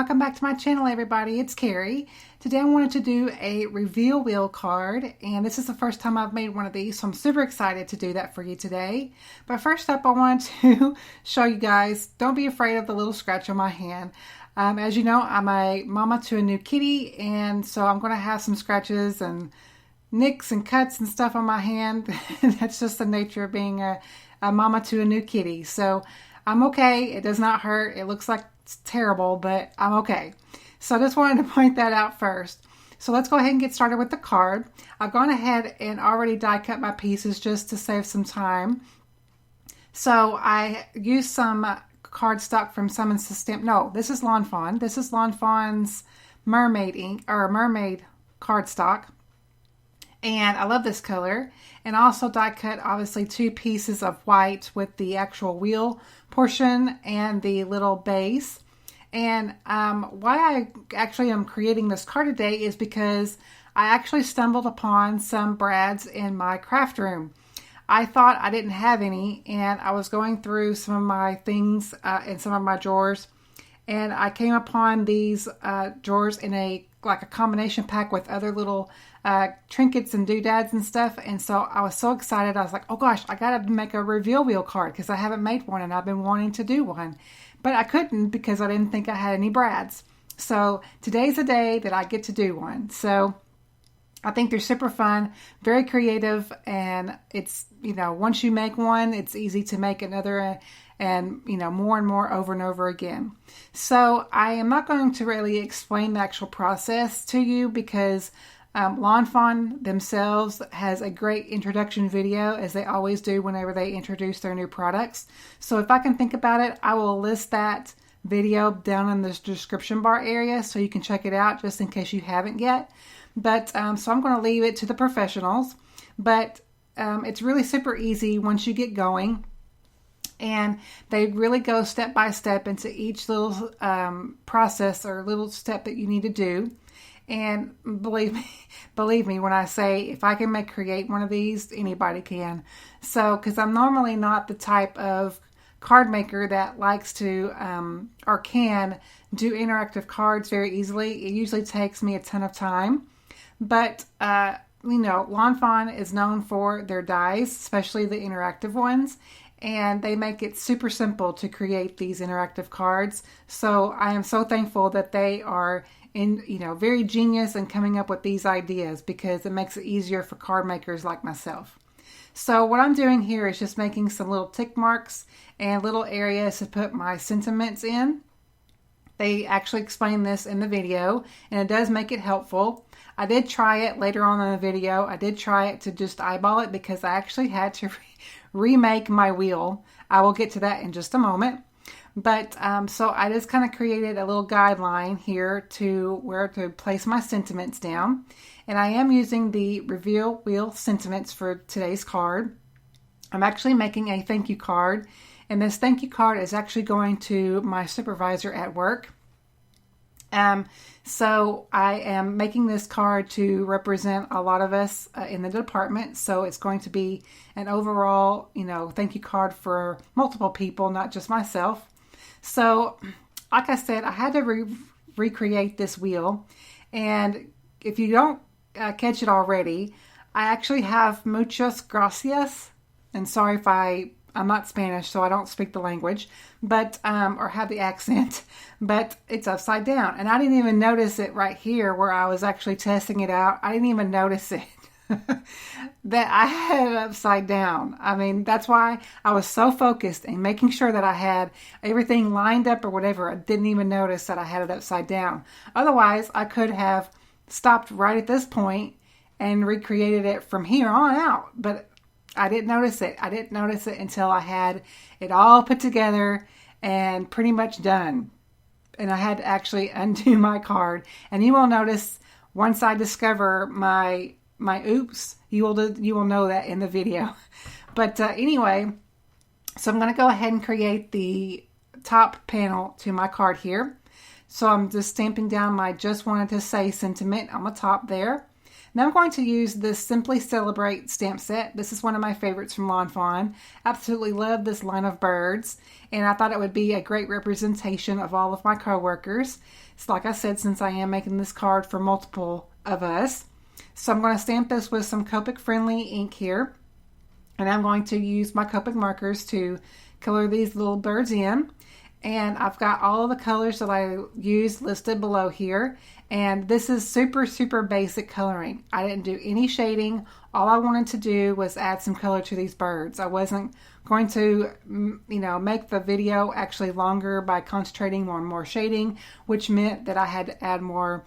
welcome back to my channel, everybody. It's Carrie. Today I wanted to do a reveal wheel card, and this is the first time I've made one of these, so I'm super excited to do that for you today. But first up, I wanted to show you guys, don't be afraid of the little scratch on my hand. As you know, I'm a mama to a new kitty, and so I'm going to have some scratches and nicks and cuts and stuff on my hand. That's just the nature of being a mama to a new kitty. So I'm okay. It does not hurt. It looks like it's terrible, but I'm okay. So I just wanted to point that out first. So let's go ahead and get started with the card. I've gone ahead and already die cut my pieces just to save some time. So I used some cardstock from Summons to Stamp. No, this is Lawn Fawn. This is Lawn Fawn's Mermaid ink, or Mermaid cardstock. And I love this color. And I also die cut obviously 2 pieces of white with the actual wheel portion and the little base. And why I actually am creating this card today is because I actually stumbled upon some brads in my craft room. I thought I didn't have any, and I was going through some of my things in some of my drawers, and I came upon these drawers in a combination pack with other little trinkets and doodads and stuff. And so I was so excited. I was like, oh gosh, I gotta make a reveal wheel card because I haven't made one and I've been wanting to do one, but I couldn't because I didn't think I had any brads. So today's the day that I get to do one. So I think they're super fun, very creative, and it's, you know, once you make one, it's easy to make another and, you know, more and more over and over again. So I am not going to really explain the actual process to you because Lawn Fawn themselves has a great introduction video, as they always do whenever they introduce their new products. So if I can think about it, I will list that video down in the description bar area so you can check it out just in case you haven't yet. But so I'm going to leave it to the professionals. But it's really super easy once you get going. And they really go step by step into each little process or little step that you need to do. And believe me when I say if I can create one of these, anybody can. So, because I'm normally not the type of card maker that likes to or can do interactive cards very easily. It usually takes me a ton of time. But, you know, Lawn Fawn is known for their dies, especially the interactive ones. And they make it super simple to create these interactive cards. So I am so thankful that they are very genius in coming up with these ideas because it makes it easier for card makers like myself. So what I'm doing here is just making some little tick marks and little areas to put my sentiments in. They actually explain this in the video, and it does make it helpful. I did try it later on in the video. I did try it to just eyeball it because I actually had to remake my wheel. I will get to that in just a moment. But so I just kind of created a little guideline here to where to place my sentiments down. And I am using the reveal wheel sentiments for today's card. I'm actually making a thank you card. And this thank you card is actually going to my supervisor at work. So I am making this card to represent a lot of us in the department. So it's going to be an overall, thank you card for multiple people, not just myself. So, like I said, I had to recreate this wheel. And if you don't catch it already, I actually have muchas gracias. And sorry if I'm not Spanish, so I don't speak the language, but or have the accent, but it's upside down. And I didn't even notice it right here where I was actually testing it out. I didn't even notice it. That I had it upside down. I mean, that's why I was so focused in making sure that I had everything lined up or whatever. I didn't even notice that I had it upside down. Otherwise, I could have stopped right at this point and recreated it from here on out. But I didn't notice it. I didn't notice it until I had it all put together and pretty much done. And I had to actually undo my card. And you will notice once I discover my oops, you will know that in the video. But anyway, so I'm going to go ahead and create the top panel to my card here. So I'm just stamping down my just wanted to say sentiment on the top there. Now I'm going to use this Simply Celebrate stamp set. This is one of my favorites from Lawn Fawn. Absolutely love this line of birds, and I thought it would be a great representation of all of my coworkers. So like I said, since I am making this card for multiple of us. So I'm going to stamp this with some Copic friendly ink here, and I'm going to use my Copic markers to color these little birds in. And I've got all of the colors that I used listed below here. And this is super, super basic coloring. I didn't do any shading. All I wanted to do was add some color to these birds. I wasn't going to, make the video actually longer by concentrating on more shading, which meant that I had to add more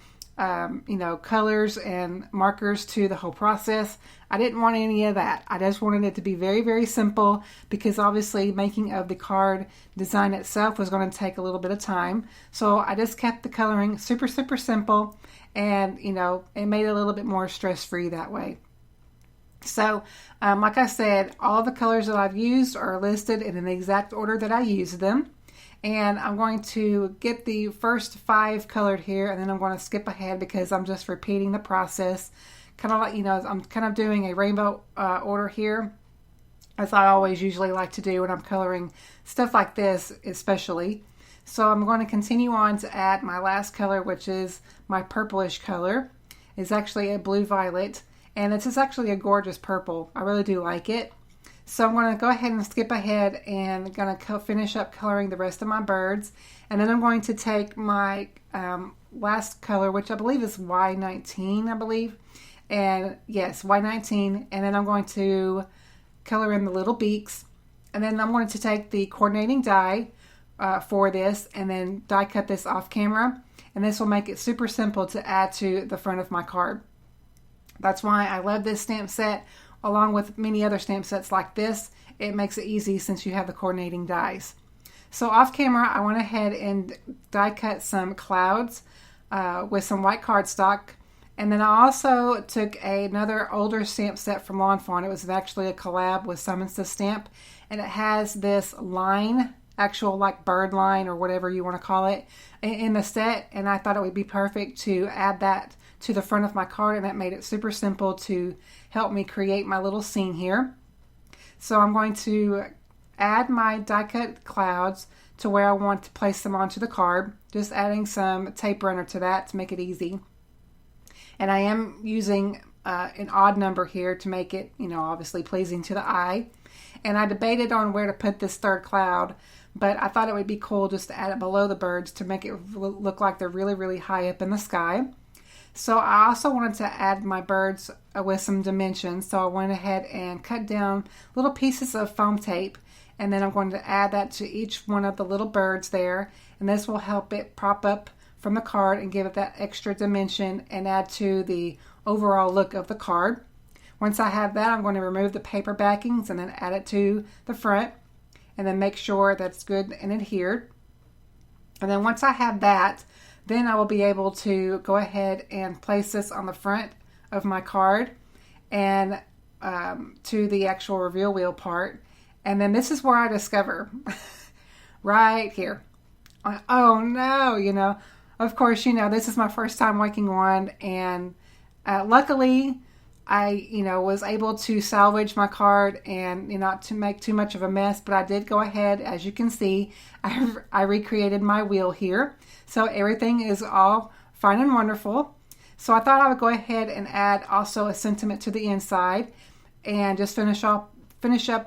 colors and markers to the whole process. I didn't want any of that. I just wanted it to be very, very simple, because obviously making of the card design itself was going to take a little bit of time. So I just kept the coloring super, super simple, and it made it a little bit more stress-free that way. So like I said, all the colors that I've used are listed in an exact order that I used them. And I'm going to get the first 5 colored here, and then I'm going to skip ahead because I'm just repeating the process. Kind of like, I'm kind of doing a rainbow order here, as I always usually like to do when I'm coloring stuff like this especially. So I'm going to continue on to add my last color, which is my purplish color. It's actually a blue violet, and this is actually a gorgeous purple. I really do like it. So I'm going to go ahead and skip ahead and going to finish up coloring the rest of my birds. And then I'm going to take my last color, which I believe is Y19, I believe. And yes, Y19. And then I'm going to color in the little beaks. And then I'm going to take the coordinating die for this and then die cut this off camera. And this will make it super simple to add to the front of my card. That's why I love this stamp set. Along with many other stamp sets like this, it makes it easy since you have the coordinating dies. So off camera, I went ahead and die cut some clouds with some white cardstock. And then I also took another older stamp set from Lawn Fawn. It was actually a collab with Summons the Stamp. And it has this line, actual like bird line or whatever you want to call it, in the set. And I thought it would be perfect to add that to the front of my card, and that made it super simple to help me create my little scene here. So I'm going to add my die cut clouds to where I want to place them onto the card, just adding some tape runner to that to make it easy. And I am using an odd number here to make it, obviously pleasing to the eye. And I debated on where to put this third cloud, but I thought it would be cool just to add it below the birds to make it look like they're really, really high up in the sky. So I also wanted to add my birds with some dimensions. So I went ahead and cut down little pieces of foam tape, and then I'm going to add that to each one of the little birds there. And this will help it prop up from the card and give it that extra dimension and add to the overall look of the card. Once I have that, I'm going to remove the paper backings and then add it to the front, and then make sure that's good and adhered. And then once I have that, then I will be able to go ahead and place this on the front of my card and to the actual reveal wheel part. And then this is where I discover, right here. Oh no, of course, this is my first time making one. And luckily, I, was able to salvage my card and not to make too much of a mess. But I did go ahead, as you can see, I recreated my wheel here. So everything is all fine and wonderful. So I thought I would go ahead and add also a sentiment to the inside and just finish up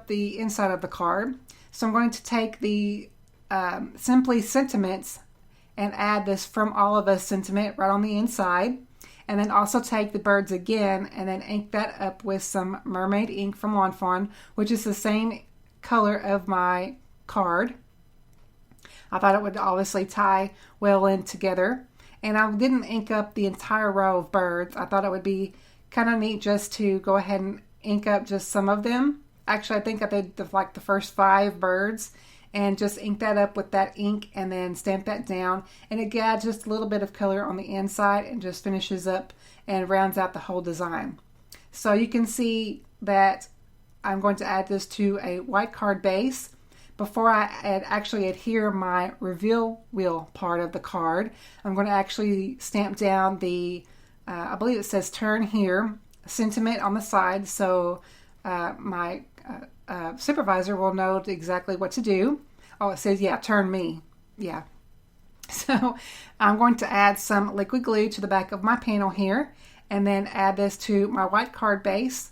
the inside of the card. So I'm going to take the Simply Sentiments and add this From All of Us sentiment right on the inside. And then also take the birds again and then ink that up with some Mermaid ink from Lawn Fawn, which is the same color of my card. I thought it would obviously tie well in together. And I didn't ink up the entire row of birds. I thought it would be kind of neat just to go ahead and ink up just some of them. Actually, I think I did the first 5 birds and just ink that up with that ink and then stamp that down. And it adds just a little bit of color on the inside and just finishes up and rounds out the whole design. So you can see that I'm going to add this to a white card base. Before I actually adhere my reveal wheel part of the card, I'm going to actually stamp down the I believe it says turn here, sentiment on the side, so my supervisor will know exactly what to do. Oh, it says, yeah, turn me. Yeah. So I'm going to add some liquid glue to the back of my panel here, and then add this to my white card base.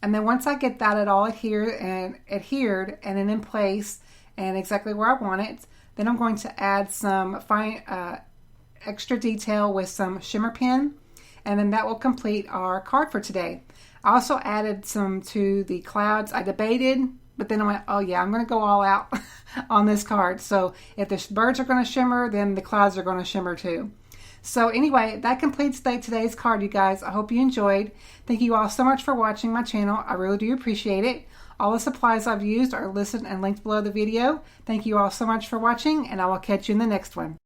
And then once I get that all adhered and then in place and exactly where I want it, then I'm going to add some fine extra detail with some shimmer pen, and then that will complete our card for today. I also added some to the clouds. I debated, but then I went, oh yeah, I'm going to go all out on this card. So if the birds are going to shimmer, then the clouds are going to shimmer too. So anyway, that completes today's card, you guys. I hope you enjoyed. Thank you all so much for watching my channel. I really do appreciate it. All the supplies I've used are listed and linked below the video. Thank you all so much for watching, and I will catch you in the next one.